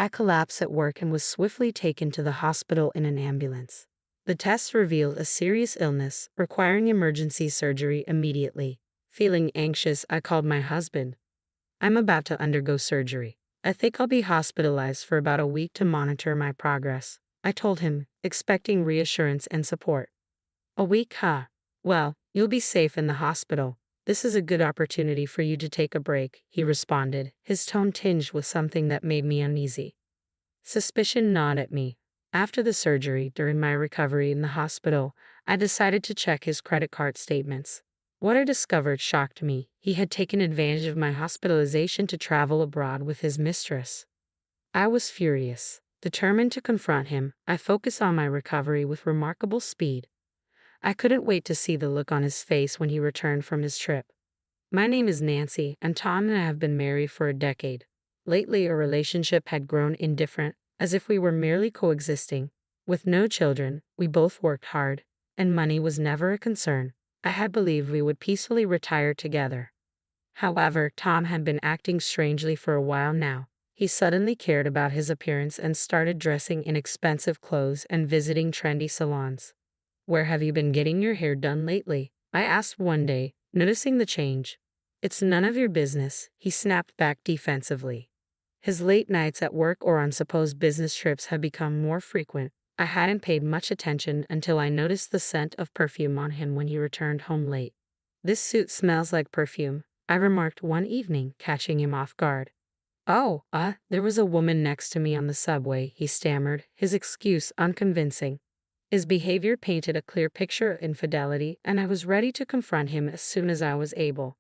I collapsed at work and was swiftly taken to the hospital in an ambulance. The tests revealed a serious illness requiring emergency surgery immediately. Feeling anxious, I called my husband. I'm about to undergo surgery. I think I'll be hospitalized for about a week to monitor my progress, I told him, expecting reassurance and support. A week, huh? Well, you'll be safe in the hospital. This is a good opportunity for you to take a break, he responded, his tone tinged with something that made me uneasy. Suspicion gnawed at me. After the surgery, during my recovery in the hospital, I decided to check his credit card statements. What I discovered shocked me. He had taken advantage of my hospitalization to travel abroad with his mistress. I was furious. Determined to confront him, I focused on my recovery with remarkable speed. I couldn't wait to see the look on his face when he returned from his trip. My name is Nancy, and Tom and I have been married for a decade. Lately, our relationship had grown indifferent, as if we were merely coexisting. With no children, we both worked hard, and money was never a concern. I had believed we would peacefully retire together. However, Tom had been acting strangely for a while now. He suddenly cared about his appearance and started dressing in expensive clothes and visiting trendy salons. Where have you been getting your hair done lately? I asked one day, noticing the change. It's none of your business, he snapped back defensively. His late nights at work or on supposed business trips had become more frequent. I hadn't paid much attention until I noticed the scent of perfume on him when he returned home late. This suit smells like perfume, I remarked one evening, catching him off guard. Oh, there was a woman next to me on the subway, he stammered, his excuse unconvincing. His behavior painted a clear picture of infidelity, and I was ready to confront him as soon as I was able.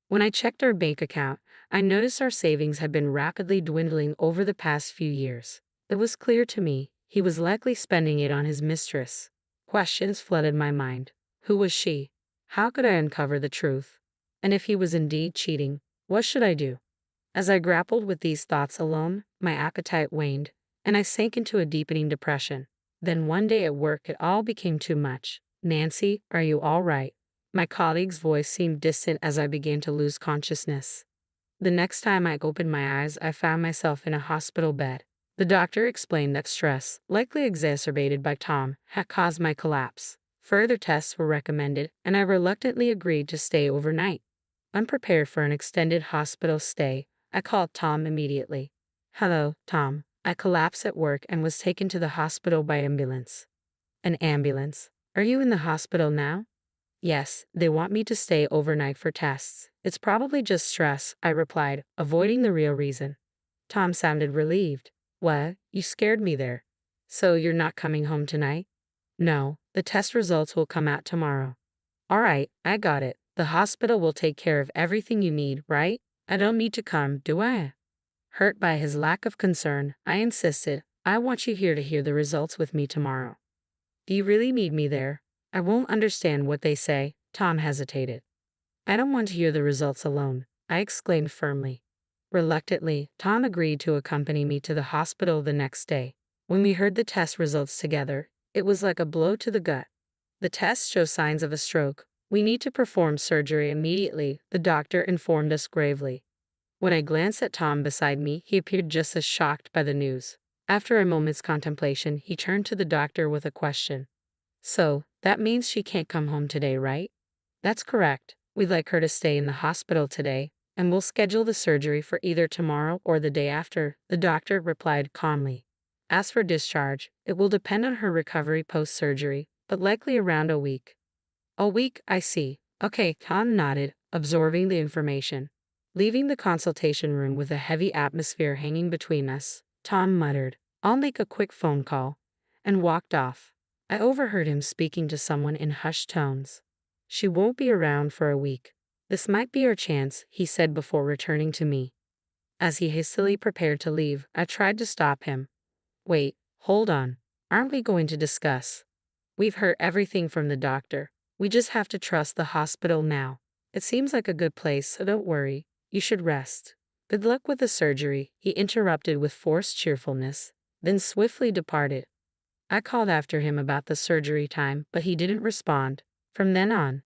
When I checked our bank account, I noticed our savings had been rapidly dwindling over the past few years. It was clear to me he was likely spending it on his mistress. Questions flooded my mind. Who was she? How could I uncover the truth? And if he was indeed cheating, what should I do? As I grappled with these thoughts alone, my appetite waned, and I sank into a deepening depression. Then one day at work it all became too much. Nancy, are you all right? My colleague's voice seemed distant as I began to lose consciousness. The next time I opened my eyes, I found myself in a hospital bed. The doctor explained that stress, likely exacerbated by Tom, had caused my collapse. Further tests were recommended, and I reluctantly agreed to stay overnight. Unprepared for an extended hospital stay, I called Tom immediately. Hello, Tom. I collapsed at work and was taken to the hospital by ambulance. An ambulance? Are you in the hospital now? Yes, they want me to stay overnight for tests. It's probably just stress, I replied, avoiding the real reason. Tom sounded relieved. What? You scared me there. So you're not coming home tonight? No, the test results will come out tomorrow. All right, I got it. The hospital will take care of everything you need, right? I don't need to come, do I? Hurt by his lack of concern, I insisted, I want you here to hear the results with me tomorrow. Do you really need me there? I won't understand what they say, Tom hesitated. I don't want to hear the results alone, I exclaimed firmly. Reluctantly, Tom agreed to accompany me to the hospital the next day. When we heard the test results together, it was like a blow to the gut. The tests show signs of a stroke. We need to perform surgery immediately, the doctor informed us gravely. When I glanced at Tom beside me, he appeared just as shocked by the news. After a moment's contemplation, he turned to the doctor with a question. So, that means she can't come home today, right? That's correct. We'd like her to stay in the hospital today, and we'll schedule the surgery for either tomorrow or the day after, the doctor replied calmly. As for discharge, it will depend on her recovery post-surgery, but likely around a week. A week, I see. Okay, Tom nodded, absorbing the information. Leaving the consultation room with a heavy atmosphere hanging between us, Tom muttered, I'll make a quick phone call, and walked off. I overheard him speaking to someone in hushed tones. She won't be around for a week. This might be our chance, he said before returning to me. As he hastily prepared to leave, I tried to stop him. Wait, hold on. Aren't we going to discuss? We've heard everything from the doctor. We just have to trust the hospital now. It seems like a good place, so don't worry. You should rest. Good luck with the surgery, he interrupted with forced cheerfulness, then swiftly departed. I called after him about the surgery time, but he didn't respond. From then on,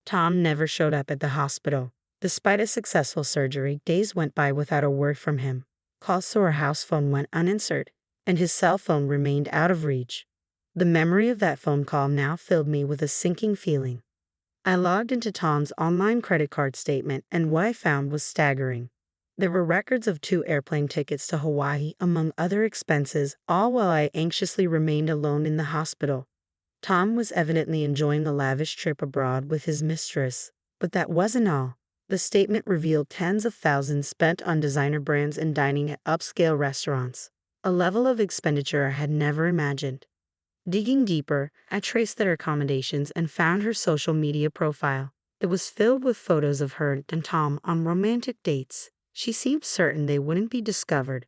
Tom never showed up at the hospital. Despite a successful surgery, days went by without a word from him. Calls to our house phone went unanswered, and his cell phone remained out of reach. The memory of that phone call now filled me with a sinking feeling. I logged into Tom's online credit card statement, and what I found was staggering. There were records of 2 airplane tickets to Hawaii, among other expenses, all while I anxiously remained alone in the hospital. Tom was evidently enjoying a lavish trip abroad with his mistress. But that wasn't all. The statement revealed tens of thousands spent on designer brands and dining at upscale restaurants, a level of expenditure I had never imagined. Digging deeper, I traced their accommodations and found her social media profile. It was filled with photos of her and Tom on romantic dates. She seemed certain they wouldn't be discovered.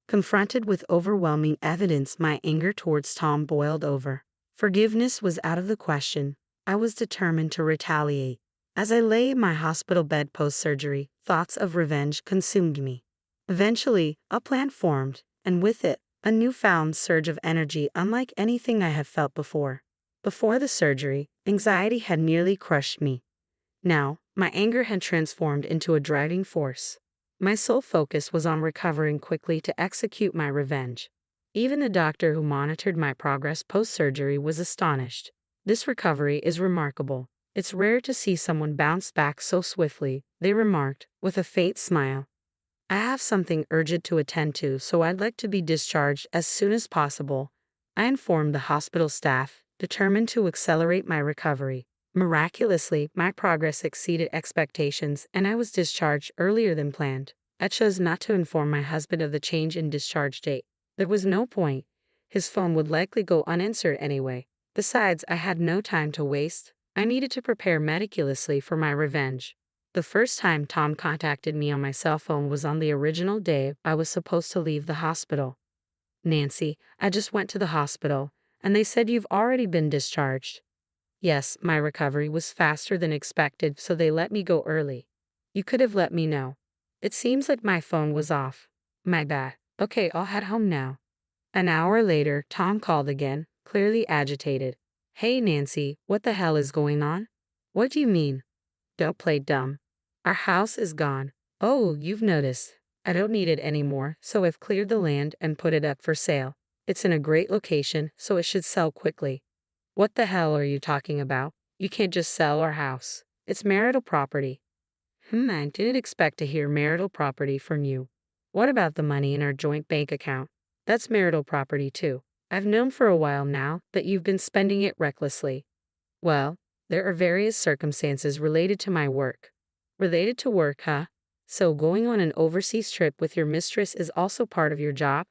Confronted with overwhelming evidence, my anger towards Tom boiled over. Forgiveness was out of the question. I was determined to retaliate. As I lay in my hospital bed post-surgery, thoughts of revenge consumed me. Eventually, a plan formed, and with it, a newfound surge of energy unlike anything I had felt before. Before the surgery, anxiety had nearly crushed me. Now, my anger had transformed into a driving force. My sole focus was on recovering quickly to execute my revenge. Even the doctor who monitored my progress post-surgery was astonished. "This recovery is remarkable. It's rare to see someone bounce back so swiftly," they remarked, with a faint smile. "I have something urgent to attend to, so I'd like to be discharged as soon as possible," I informed the hospital staff, determined to accelerate my recovery. Miraculously, my progress exceeded expectations, and I was discharged earlier than planned. I chose not to inform my husband of the change in discharge date. There was no point. His phone would likely go unanswered anyway. Besides, I had no time to waste. I needed to prepare meticulously for my revenge. The first time Tom contacted me on my cell phone was on the original day I was supposed to leave the hospital. "Nancy, I just went to the hospital, and they said you've already been discharged." "Yes, my recovery was faster than expected, so they let me go early." "You could have let me know." "It seems like my phone was off." "My bad. Okay, I'll head home now." An hour later, Tom called again, clearly agitated. "Hey, Nancy, what the hell is going on?" "What do you mean?" "Don't play dumb. Our house is gone." "Oh, you've noticed. I don't need it anymore, so I've cleared the land and put it up for sale. It's in a great location, so it should sell quickly." "What the hell are you talking about? You can't just sell our house. It's marital property." I didn't expect to hear marital property from you. What about the money in our joint bank account?" "That's marital property too. I've known for a while now that you've been spending it recklessly." "Well, there are various circumstances related to my work." "Related to work, huh? So going on an overseas trip with your mistress is also part of your job?"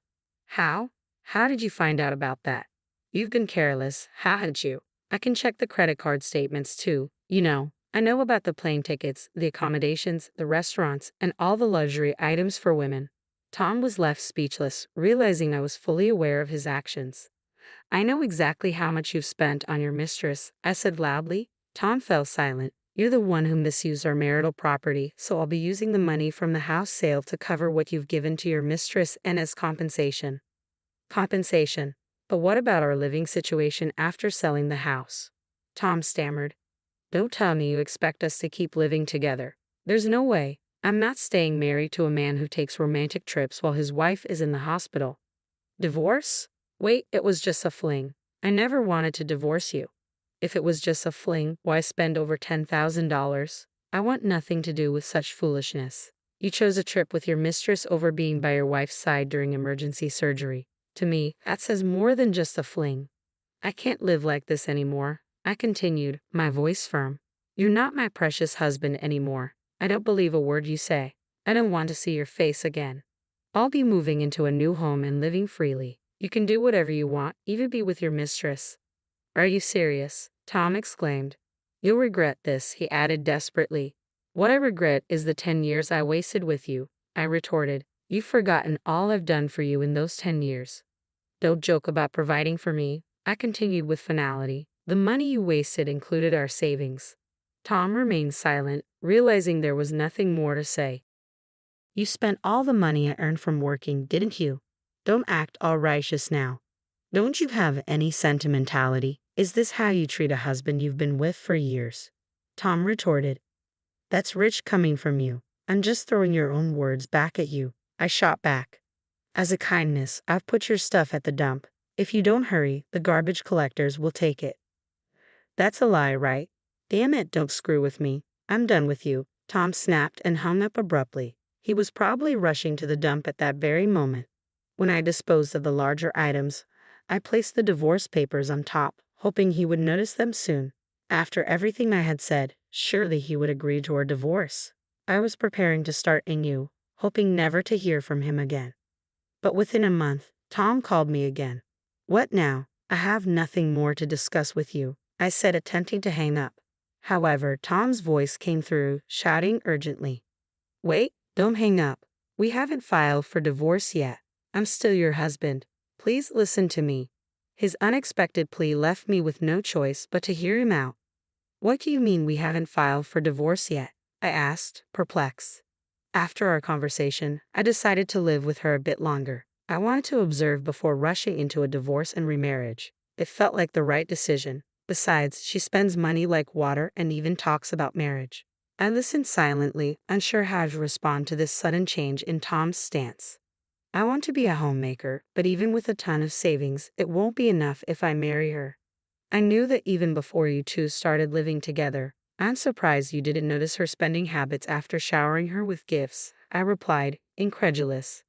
"How? How did you find out about that?" "You've been careless, haven't you? I can check the credit card statements too. I know about the plane tickets, the accommodations, the restaurants, and all the luxury items for women." Tom was left speechless, realizing I was fully aware of his actions. "I know exactly how much you've spent on your mistress," I said loudly. Tom fell silent. "You're the one who misused our marital property, so I'll be using the money from the house sale to cover what you've given to your mistress and as compensation." "Compensation? But what about our living situation after selling the house?" Tom stammered. "Don't tell me you expect us to keep living together. There's no way. I'm not staying married to a man who takes romantic trips while his wife is in the hospital." "Divorce? Wait, it was just a fling. I never wanted to divorce you." "If it was just a fling, why spend over $10,000? I want nothing to do with such foolishness. You chose a trip with your mistress over being by your wife's side during emergency surgery. To me, that says more than just a fling." "I can't live like this anymore," I continued, my voice firm. "You're not my precious husband anymore. I don't believe a word you say. I don't want to see your face again. I'll be moving into a new home and living freely. You can do whatever you want, even be with your mistress." "Are you serious?" Tom exclaimed. "You'll regret this," he added desperately. "What I regret is the 10 years I wasted with you," I retorted. "You've forgotten all I've done for you in those 10 years. Don't joke about providing for me," I continued with finality. "The money you wasted included our savings." Tom remained silent, realizing there was nothing more to say. "You spent all the money I earned from working, didn't you? Don't act all righteous now. Don't you have any sentimentality? Is this how you treat a husband you've been with for years?" Tom retorted. "That's rich coming from you. I'm just throwing your own words back at you. I shot back. As a kindness, I've put your stuff at the dump. If you don't hurry, the garbage collectors will take it. That's a lie, right? Damn it, don't screw with me. I'm done with you. Tom snapped and hung up abruptly. He was probably rushing to the dump at that very moment. When I disposed of the larger items, I placed the divorce papers on top, hoping he would notice them soon. After everything I had said, surely he would agree to our divorce. I was preparing to start anew, hoping never to hear from him again. But within a month, Tom called me again. What now? I have nothing more to discuss with you, I said, attempting to hang up. However, Tom's voice came through, shouting urgently. Wait, don't hang up. We haven't filed for divorce yet. I'm still your husband. Please listen to me. His unexpected plea left me with no choice but to hear him out. What do you mean we haven't filed for divorce yet? I asked, perplexed. After our conversation, I decided to live with her a bit longer. I wanted to observe before rushing into a divorce and remarriage. It felt like the right decision. Besides, she spends money like water and even talks about marriage. I listened silently, unsure how to respond to this sudden change in Tom's stance. I want to be a homemaker, but even with a ton of savings, it won't be enough if I marry her. I knew that even before you two started living together. I'm surprised you didn't notice her spending habits after showering her with gifts, I replied, incredulous.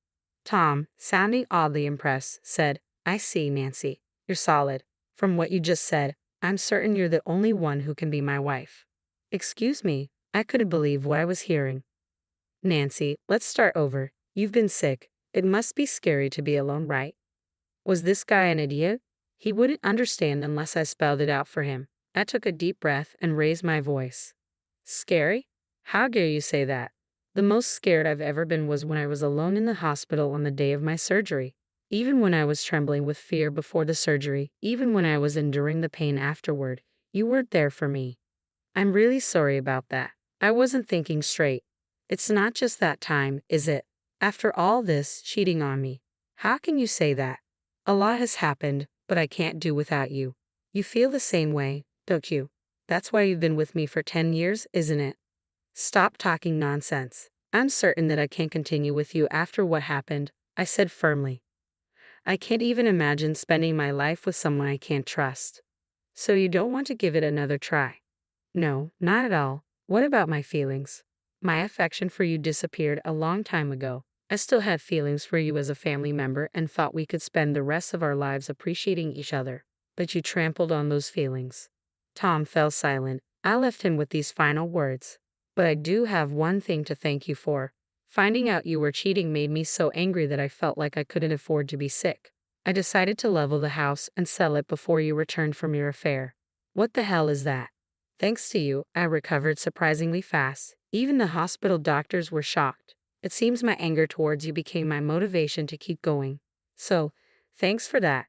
Tom, sounding oddly impressed, said, I see, Nancy. You're solid. From what you just said, I'm certain you're the only one who can be my wife. Excuse me, I couldn't believe what I was hearing. Nancy, let's start over. You've been sick. It must be scary to be alone, right? Was this guy an idiot? He wouldn't understand unless I spelled it out for him. I took a deep breath and raised my voice. Scary? How dare you say that? The most scared I've ever been was when I was alone in the hospital on the day of my surgery. Even when I was trembling with fear before the surgery, even when I was enduring the pain afterward, you weren't there for me. I'm really sorry about that. I wasn't thinking straight. It's not just that time, is it? After all this, cheating on me. How can you say that? A lot has happened, but I can't do without you. You feel the same way, don't you? That's why you've been with me for 10 years, isn't it? Stop talking nonsense. I'm certain that I can't continue with you after what happened, I said firmly. I can't even imagine spending my life with someone I can't trust. So you don't want to give it another try? No, not at all. What about my feelings? My affection for you disappeared a long time ago. I still had feelings for you as a family member and thought we could spend the rest of our lives appreciating each other. But you trampled on those feelings. Tom fell silent. I left him with these final words. But I do have one thing to thank you for. Finding out you were cheating made me so angry that I felt like I couldn't afford to be sick. I decided to level the house and sell it before you returned from your affair. What the hell is that? Thanks to you, I recovered surprisingly fast. Even the hospital doctors were shocked. It seems my anger towards you became my motivation to keep going. So, thanks for that.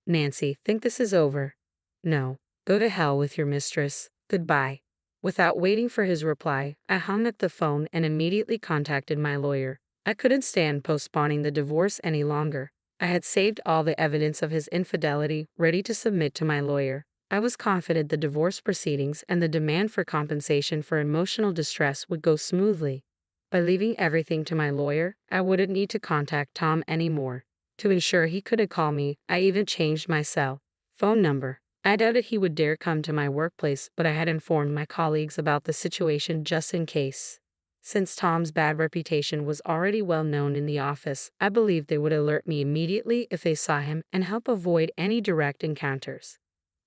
Nancy, think this is over? No. Go to hell with your mistress. Goodbye. Without waiting for his reply, I hung up the phone and immediately contacted my lawyer. I couldn't stand postponing the divorce any longer. I had saved all the evidence of his infidelity, ready to submit to my lawyer. I was confident the divorce proceedings and the demand for compensation for emotional distress would go smoothly. By leaving everything to my lawyer, I wouldn't need to contact Tom anymore. To ensure he couldn't call me, I even changed my cell phone number. I doubted he would dare come to my workplace, but I had informed my colleagues about the situation just in case. Since Tom's bad reputation was already well known in the office, I believed they would alert me immediately if they saw him and help avoid any direct encounters.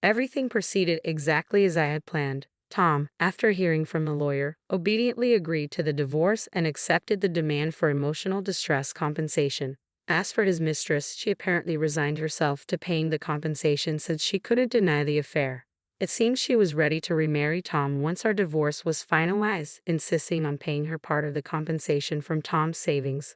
Everything proceeded exactly as I had planned. Tom, after hearing from the lawyer, obediently agreed to the divorce and accepted the demand for emotional distress compensation. As for his mistress, she apparently resigned herself to paying the compensation since she couldn't deny the affair. It seems she was ready to remarry Tom once our divorce was finalized, insisting on paying her part of the compensation from Tom's savings,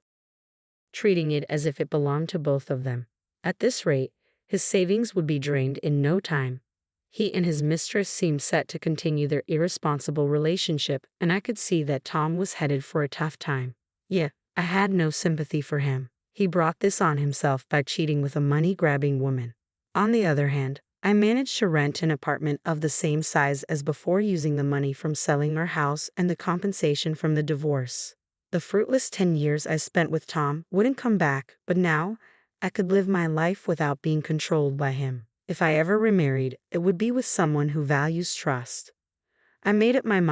treating it as if it belonged to both of them. At this rate, his savings would be drained in no time. He and his mistress seemed set to continue their irresponsible relationship, and I could see that Tom was headed for a tough time. Yet, I had no sympathy for him. He brought this on himself by cheating with a money-grabbing woman. On the other hand, I managed to rent an apartment of the same size as before using the money from selling our house and the compensation from the divorce. The fruitless 10 years I spent with Tom wouldn't come back, but now I could live my life without being controlled by him. If I ever remarried, it would be with someone who values trust. I made up my mind